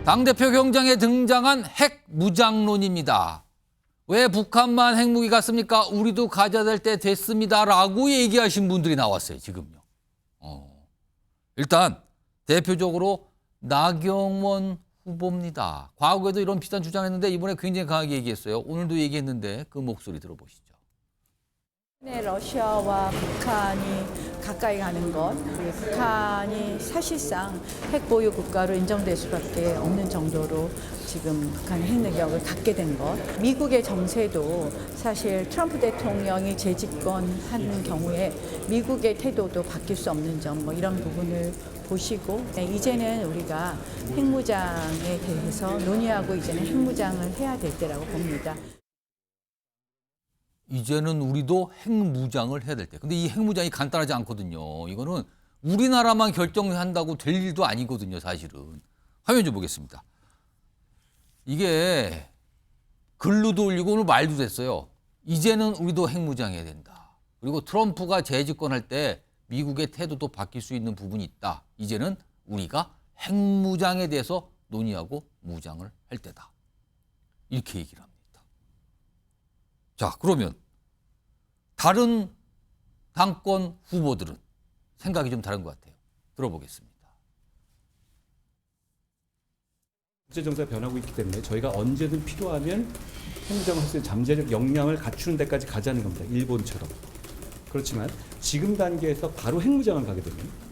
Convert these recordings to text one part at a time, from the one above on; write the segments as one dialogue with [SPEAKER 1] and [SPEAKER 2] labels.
[SPEAKER 1] 당대표 경쟁에 등장한 핵 무장론입니다. 왜 북한만 핵무기 갔습니까? 우리도 가져야 될 때 됐습니다라고 얘기하신 분들이 나왔어요, 지금요. 일단 대표적으로 나경원 후보입니다. 과거에도 이런 비슷한 주장했는데 이번에 굉장히 강하게 얘기했어요. 오늘도 얘기했는데 그 목소리 들어보시죠.
[SPEAKER 2] 네, 러시아와 북한이 가까이 가는 것, 북한이 사실상 핵 보유 국가로 인정될 수밖에 없는 정도로 지금 북한의 핵 능력을 갖게 된 것, 미국의 정세도 사실 트럼프 대통령이 재집권한 경우에 미국의 태도도 바뀔 수 없는 점, 이런 부분을 보시고 이제는 우리가 핵무장에 대해서 논의하고 이제는 핵무장을 해야 될 때라고 봅니다.
[SPEAKER 1] 이제는 우리도 핵무장을 해야 될 때. 근데 이 핵무장이 간단하지 않거든요. 이거는 우리나라만 결정한다고 될 일도 아니거든요, 사실은. 화면 좀 보겠습니다. 이게 글로도 올리고 오늘 말도 됐어요. 이제는 우리도 핵무장해야 된다. 그리고 트럼프가 재집권할 때 미국의 태도도 바뀔 수 있는 부분이 있다. 이제는 우리가 핵무장에 대해서 논의하고 무장을 할 때다. 이렇게 얘기를 합니다. 자, 그러면 다른 당권 후보들은 생각이 좀 다른 것 같아요. 들어보겠습니다.
[SPEAKER 3] 국제정세가 변하고 있기 때문에 저희가 언제든 필요하면 핵무장을 할 수 있는 잠재적 역량을 갖추는 데까지 가자는 겁니다. 일본처럼. 그렇지만 지금 단계에서 바로 핵무장을 가게 되면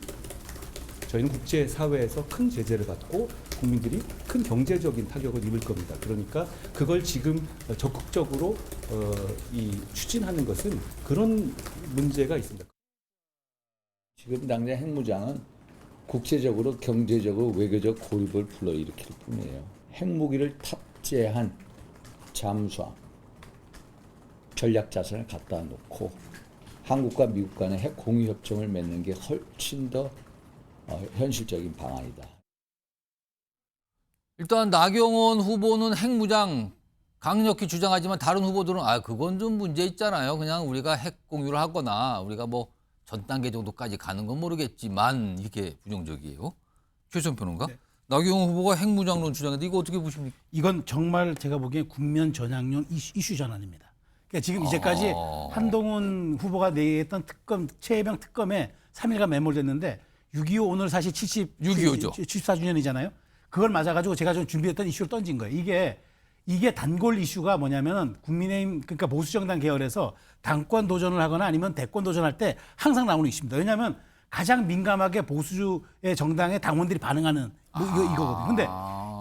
[SPEAKER 3] 저희는 국제사회에서 큰 제재를 받고 국민들이 큰 경제적인 타격을 입을 겁니다. 그러니까 그걸 지금 적극적으로 추진하는 것은 그런 문제가 있습니다.
[SPEAKER 4] 지금 당장 핵무장은 국제적으로 경제적으로 외교적 고립을 불러일으킬 뿐이에요. 핵무기를 탑재한 잠수함, 전략자산을 갖다 놓고 한국과 미국 간의 핵 공유 협정을 맺는 게 훨씬 더 현실적인 방안이다.
[SPEAKER 1] 일단 나경원 후보는 핵무장 강력히 주장하지만 다른 후보들은 그건 좀 문제 있잖아요. 그냥 우리가 핵 공유를 하거나 우리가 전 단계 정도까지 가는 건 모르겠지만 이렇게 부정적이에요. 최선 평론가. 네. 나경원 후보가 핵무장론 주장했는데 이거 어떻게 보십니까?
[SPEAKER 5] 이건 정말 제가 보기엔 국면 전향용 이슈 전환입니다. 그러니까 지금 이제까지 한동훈 후보가 내했던 특검, 최혜병 특검에 3일간 매몰됐는데 6.25 오늘 사실
[SPEAKER 1] 6.25죠.
[SPEAKER 5] 74주년이잖아요. 그걸 맞아가지고 제가 좀 준비했던 이슈를 던진 거예요. 이게 단골 이슈가 뭐냐면은 국민의힘, 그러니까 보수정당 계열에서 당권 도전을 하거나 아니면 대권 도전할 때 항상 나오는 이슈입니다. 왜냐하면 가장 민감하게 보수의 정당의 당원들이 반응하는 이거거든요. 근데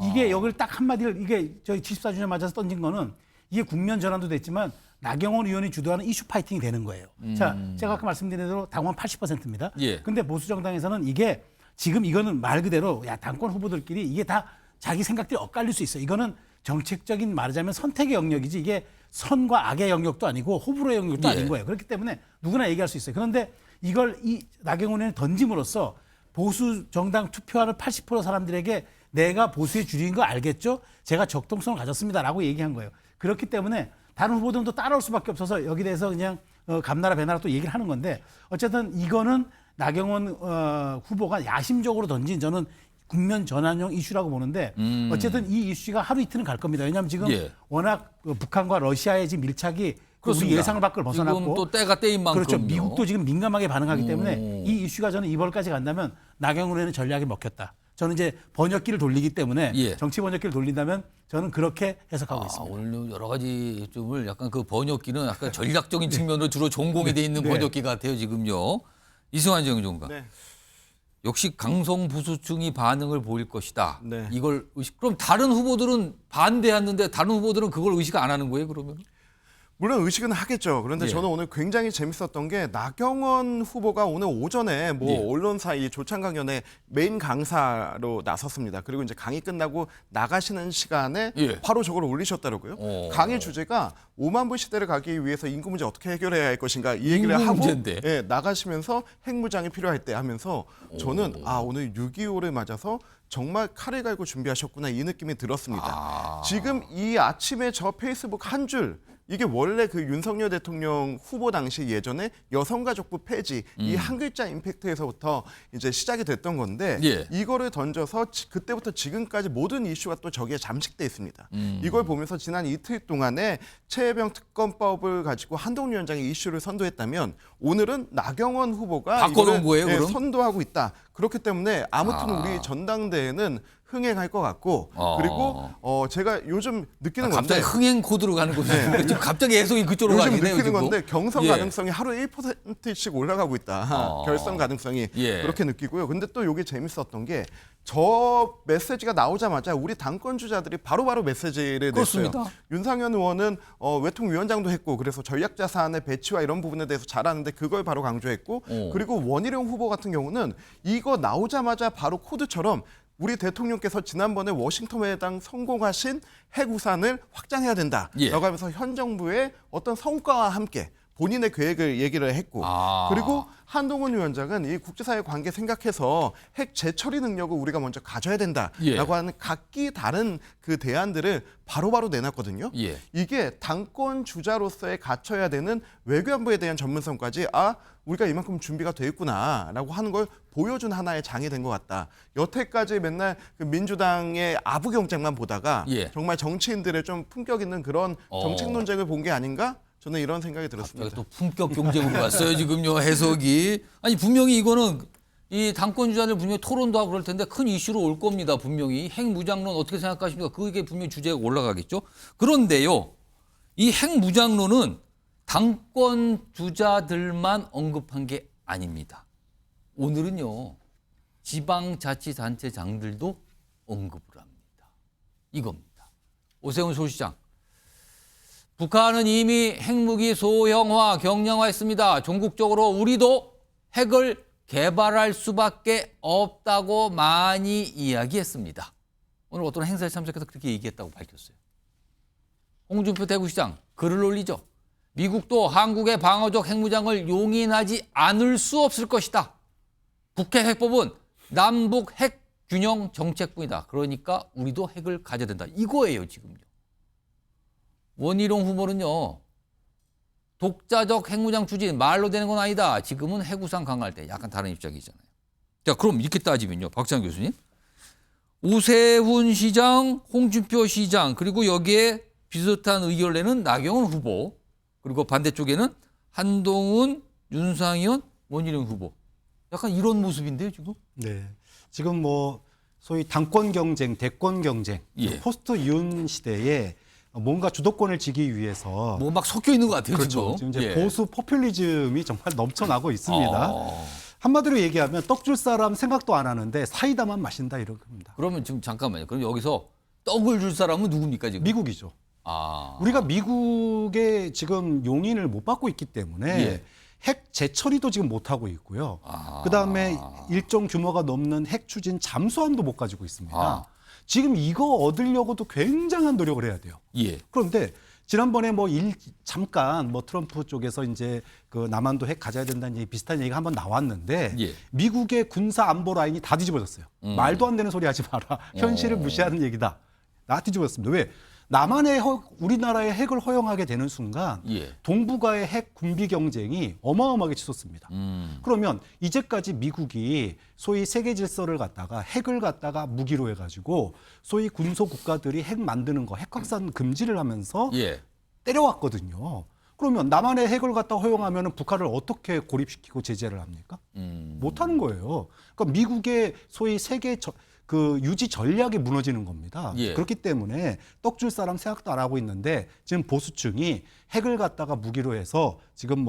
[SPEAKER 5] 이게 여기를 딱 한마디를 이게 저희 74주년 맞아서 던진 거는 이게 국면 전환도 됐지만 나경원 의원이 주도하는 이슈 파이팅이 되는 거예요. 자, 제가 아까 말씀드린 대로 당원 80%입니다.
[SPEAKER 1] 예.
[SPEAKER 5] 근데 보수정당에서는 이게 지금 이거는 말 그대로 당권 후보들끼리 이게 다 자기 생각들이 엇갈릴 수 있어요. 이거는 정책적인 말하자면 선택의 영역이지 이게 선과 악의 영역도 아니고 호불호의 영역도 아닌 거예요. 그렇기 때문에 누구나 얘기할 수 있어요. 그런데 이걸 나경원 의원이 던짐으로써 보수 정당 투표하는 80% 사람들에게 내가 보수의 주류인 거 알겠죠? 제가 적동성을 가졌습니다라고 얘기한 거예요. 그렇기 때문에 다른 후보들도 따라올 수밖에 없어서 여기 대해서 그냥 감나라 배나라 또 얘기를 하는 건데 어쨌든 이거는 나경원 후보가 야심적으로 던진 저는 국면 전환용 이슈라고 보는데 어쨌든 이 이슈가 하루 이틀은 갈 겁니다. 왜냐하면 지금 워낙 북한과 러시아의 지금 밀착이 우리 예상을 밖을 벗어났고
[SPEAKER 1] 지금 또 때가 때인 만큼
[SPEAKER 5] 그렇죠. 미국도 지금 민감하게 반응하기 때문에 이 이슈가 저는 2월까지 간다면 나경원 의원의 전략이 먹혔다. 저는 이제 번역기를 돌리기 때문에 정치 번역기를 돌린다면 저는 그렇게 해석하고 있습니다.
[SPEAKER 1] 오늘 여러 가지 점을 약간 그 번역기는 약간 전략적인 측면으로 주로 전공이 돼 있는 번역기 같아요, 지금요. 이승환 정의종가. 네. 역시 강성 보수층이 반응을 보일 것이다.
[SPEAKER 6] 네.
[SPEAKER 1] 이걸 그럼 다른 후보들은 반대했는데 다른 후보들은 그걸 의식 안 하는 거예요, 그러면?
[SPEAKER 6] 물론 의식은 하겠죠. 그런데 저는 오늘 굉장히 재밌었던 게 나경원 후보가 오늘 오전에 언론사 이 조창강연의 메인 강사로 나섰습니다. 그리고 이제 강의 끝나고 나가시는 시간에 바로 저걸 올리셨더라고요. 강의 주제가 5만 부 시대를 가기 위해서 인구 문제 어떻게 해결해야 할 것인가 이 얘기를 하고 나가시면서 핵무장이 필요할 때 하면서 저는 오늘 6.25를 맞아서 정말 칼을 갈고 준비하셨구나 이 느낌이 들었습니다. 지금 이 아침에 저 페이스북 한 줄 이게 원래 그 윤석열 대통령 후보 당시 예전에 여성가족부 폐지 이 한 글자 임팩트에서부터 이제 시작이 됐던 건데
[SPEAKER 1] 예.
[SPEAKER 6] 이거를 던져서 그때부터 지금까지 모든 이슈가 또 저기에 잠식돼 있습니다. 이걸 보면서 지난 이틀 동안에 최혜병 특검법을 가지고 한동훈 위원장이 이슈를 선도했다면 오늘은 나경원 후보가
[SPEAKER 1] 바꿔놓은
[SPEAKER 6] 이거를,
[SPEAKER 1] 거예요, 그럼?
[SPEAKER 6] 선도하고 있다. 그렇기 때문에 아무튼 우리 전당대회는 흥행할 것 같고 그리고 제가 요즘 느끼는 건데
[SPEAKER 1] 갑자기 흥행 코드로 가는 거죠. 지금 갑자기 해석이 그쪽으로
[SPEAKER 6] 요즘
[SPEAKER 1] 가네요.
[SPEAKER 6] 느끼는
[SPEAKER 1] 지금.
[SPEAKER 6] 건데 경선
[SPEAKER 1] 예.
[SPEAKER 6] 가능성이 하루에 1%씩 올라가고 있다. 결선 가능성이
[SPEAKER 1] 예.
[SPEAKER 6] 그렇게 느끼고요. 근데 또 이게 재밌었던 게 저 메시지가 나오자마자 우리 당권 주자들이 바로바로 메시지를 냈어요.
[SPEAKER 1] 그렇습니다.
[SPEAKER 6] 윤상현 의원은 외통위원장도 했고 그래서 전략자산의 배치와 이런 부분에 대해서 잘하는데 그걸 바로 강조했고 그리고 원희룡 후보 같은 경우는 이거 나오자마자 바로 코드처럼 우리 대통령께서 지난번에 워싱턴 회담 성공하신 핵우산을 확장해야 된다라고
[SPEAKER 1] 예.
[SPEAKER 6] 하면서 현 정부의 어떤 성과와 함께 본인의 계획을 얘기를 했고 그리고 한동훈 위원장은 이 국제사회 관계 생각해서 핵 재처리 능력을 우리가 먼저 가져야 된다라고
[SPEAKER 1] 예.
[SPEAKER 6] 하는 각기 다른 그 대안들을 바로바로 내놨거든요.
[SPEAKER 1] 예.
[SPEAKER 6] 이게 당권 주자로서의 갖춰야 되는 외교안보에 대한 전문성까지 우리가 이만큼 준비가 돼 있구나라고 하는 걸 보여준 하나의 장이 된 것 같다. 여태까지 맨날 그 민주당의 아부 경쟁만 보다가
[SPEAKER 1] 예.
[SPEAKER 6] 정말 정치인들의 좀 품격 있는 그런 정책 논쟁을 본 게 아닌가? 저는 이런 생각이 들었습니다.
[SPEAKER 1] 또 품격 경쟁으로 갔어요. 지금요 해석이. 아니 분명히 이거는 이 당권 주자들 분명히 토론도 하고 그럴 텐데 큰 이슈로 올 겁니다. 분명히 핵무장론 어떻게 생각하십니까? 그게 분명히 주제가 올라가겠죠. 그런데요, 이 핵무장론은 당권 주자들만 언급한 게 아닙니다. 오늘은요 지방자치단체장들도 언급을 합니다. 이겁니다. 오세훈 서울시장. 북한은 이미 핵무기 소형화, 경량화했습니다. 전국적으로 우리도 핵을 개발할 수밖에 없다고 많이 이야기했습니다. 오늘 어떤 행사에 참석해서 그렇게 얘기했다고 밝혔어요. 홍준표 대구시장 글을 올리죠. 미국도 한국의 방어적 핵무장을 용인하지 않을 수 없을 것이다. 북핵 핵법은 남북 핵 균형 정책뿐이다. 그러니까 우리도 핵을 가져야 된다. 이거예요, 지금요. 원희룡 후보는요. 독자적 핵무장 추진 말로 되는 건 아니다. 지금은 핵우산 강화할 때 약간 다른 입장이잖아요. 자, 그럼 이렇게 따지면요. 박지원 교수님. 오세훈 시장, 홍준표 시장 그리고 여기에 비슷한 의견을 내는 나경원 후보 그리고 반대쪽에는 한동훈, 윤상현, 원희룡 후보. 약간 이런 모습인데요, 지금?
[SPEAKER 7] 네. 지금 뭐 소위 당권 경쟁, 대권 경쟁,
[SPEAKER 1] 예.
[SPEAKER 7] 포스트 윤 시대에 뭔가 주도권을 지기 위해서
[SPEAKER 1] 뭐 막 섞여 있는 것 같아요,
[SPEAKER 7] 그렇죠.
[SPEAKER 1] 지금.
[SPEAKER 7] 지금 이제
[SPEAKER 1] 예.
[SPEAKER 7] 보수 포퓰리즘이 정말 넘쳐나고 있습니다.
[SPEAKER 1] 어.
[SPEAKER 7] 한마디로 얘기하면 떡 줄 사람 생각도 안 하는데 사이다만 마신다 이런 겁니다.
[SPEAKER 1] 그러면 지금 잠깐만요. 그럼 여기서 떡을 줄 사람은 누굽니까, 지금?
[SPEAKER 7] 미국이죠.
[SPEAKER 1] 아.
[SPEAKER 7] 우리가 미국의 지금 용인을 못 받고 있기 때문에
[SPEAKER 1] 예.
[SPEAKER 7] 핵 재처리도 지금 못 하고 있고요.
[SPEAKER 1] 아.
[SPEAKER 7] 그다음에 일정 규모가 넘는 핵 추진 잠수함도 못 가지고 있습니다.
[SPEAKER 1] 아.
[SPEAKER 7] 지금 이거 얻으려고도 굉장한 노력을 해야 돼요.
[SPEAKER 1] 예.
[SPEAKER 7] 그런데 지난번에 잠깐 트럼프 쪽에서 이제 그 남한도 핵 가져야 된다는 얘기 비슷한 얘기가 한번 나왔는데
[SPEAKER 1] 예.
[SPEAKER 7] 미국의 군사 안보 라인이 다 뒤집어졌어요. 말도 안 되는 소리 하지 마라. 현실을 무시하는 얘기다. 다 뒤집어졌습니다. 왜? 남한의 우리나라의 핵을 허용하게 되는 순간
[SPEAKER 1] 예.
[SPEAKER 7] 동북아의 핵 군비 경쟁이 어마어마하게 치솟습니다. 그러면 이제까지 미국이 소위 세계 질서를 갖다가 핵을 갖다가 무기로 해가지고 소위 군소 국가들이 핵 만드는 거, 핵 확산 금지를 하면서
[SPEAKER 1] 예.
[SPEAKER 7] 때려왔거든요. 그러면 남한의 핵을 갖다 허용하면 북한을 어떻게 고립시키고 제재를 합니까? 못하는 거예요. 그러니까 미국의 소위 세계 그 유지 전략이 무너지는 겁니다.
[SPEAKER 1] 예.
[SPEAKER 7] 그렇기 때문에 떡 줄 사람 생각도 안 하고 있는데 지금 보수층이 핵을 갖다가 무기로 해서 지금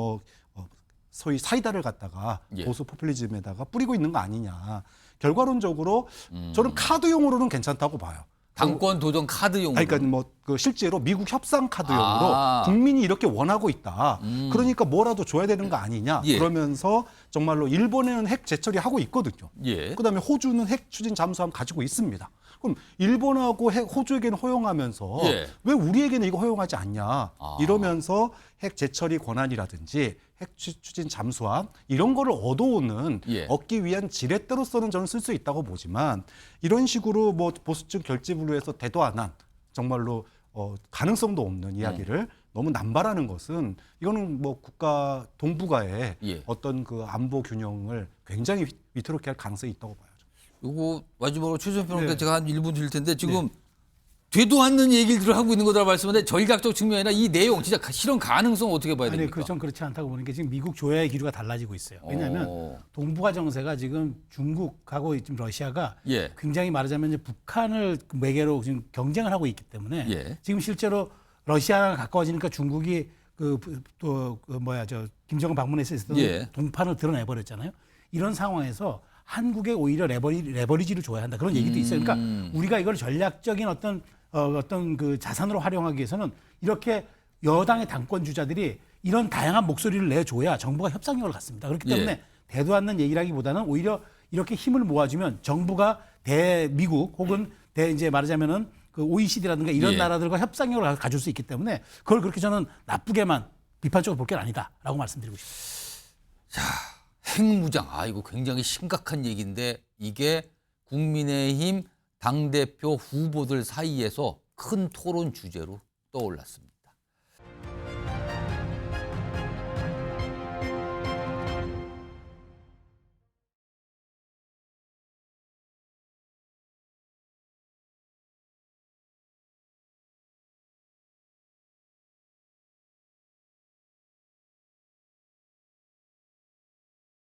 [SPEAKER 7] 소위 사이다를 갖다가
[SPEAKER 1] 예.
[SPEAKER 7] 보수 포퓰리즘에다가 뿌리고 있는 거 아니냐. 결과론적으로 저는 카드용으로는 괜찮다고 봐요.
[SPEAKER 1] 당권 도전 카드용으로.
[SPEAKER 7] 아니, 그러니까 그 실제로 미국 협상 카드용으로
[SPEAKER 1] 아.
[SPEAKER 7] 국민이 이렇게 원하고 있다. 그러니까 뭐라도 줘야 되는 거 아니냐.
[SPEAKER 1] 예.
[SPEAKER 7] 그러면서 정말로 일본에는 핵 재처리 하고 있거든요.
[SPEAKER 1] 예.
[SPEAKER 7] 그다음에 호주는 핵 추진 잠수함 가지고 있습니다. 그럼 일본하고 호주에게는 허용하면서
[SPEAKER 1] 예.
[SPEAKER 7] 왜 우리에게는 이거 허용하지 않냐.
[SPEAKER 1] 아.
[SPEAKER 7] 이러면서 핵 재처리 권한이라든지 핵 추진 잠수함 이런 거를
[SPEAKER 1] 예.
[SPEAKER 7] 얻기 위한 지렛대로서는 저는 쓸 수 있다고 보지만 이런 식으로 보수층 결집으로 해서 대도 안 한 정말로 가능성도 없는 이야기를 너무 남발하는 것은 이거는 뭐 국가 동북아의
[SPEAKER 1] 예.
[SPEAKER 7] 어떤 그 안보 균형을 굉장히 위태롭게 할 가능성이 있다고 봐요.
[SPEAKER 1] 요거 마지막으로 최수영 평론가
[SPEAKER 5] 네.
[SPEAKER 1] 제가 한 1분 드릴 텐데 지금 되도 않는 얘기들을 하고 있는 거다 말씀하는데 전략적 측면이나 이 내용 진짜 실현 가능성 어떻게 봐야
[SPEAKER 5] 아니,
[SPEAKER 1] 됩니까?
[SPEAKER 5] 좀 그렇지 않다고 보는 게 지금 미국 조야의 기류가 달라지고 있어요. 왜냐하면 동북아 정세가 지금 중국하고 지금 러시아가
[SPEAKER 1] 예.
[SPEAKER 5] 굉장히 말하자면 이제 북한을 매개로 지금 경쟁을 하고 있기 때문에
[SPEAKER 1] 예.
[SPEAKER 5] 지금 실제로 러시아랑 가까워지니까 중국이 김정은 방문했을 때
[SPEAKER 1] 예.
[SPEAKER 5] 동판을 드러내 버렸잖아요. 이런 상황에서 한국에 오히려 레버리지를 줘야 한다 그런 얘기도 있어요. 그러니까 우리가 이걸 전략적인 어떤 그 자산으로 활용하기 위해서는 이렇게 여당의 당권 주자들이 이런 다양한 목소리를 내줘야 정부가 협상력을 갖습니다. 그렇기 때문에
[SPEAKER 1] 예.
[SPEAKER 5] 대도 않는 얘기라기보다는 오히려 이렇게 힘을 모아주면 정부가 대미국 혹은 이제 말하자면은 그 OECD라든가 이런
[SPEAKER 1] 예.
[SPEAKER 5] 나라들과 협상력을 가질 수 있기 때문에 그걸 그렇게 저는 나쁘게만 비판적으로 볼 게 아니다라고 말씀드리고 싶습니다.
[SPEAKER 1] 핵무장. 이거 굉장히 심각한 얘기인데 이게 국민의힘 당대표 후보들 사이에서 큰 토론 주제로 떠올랐습니다.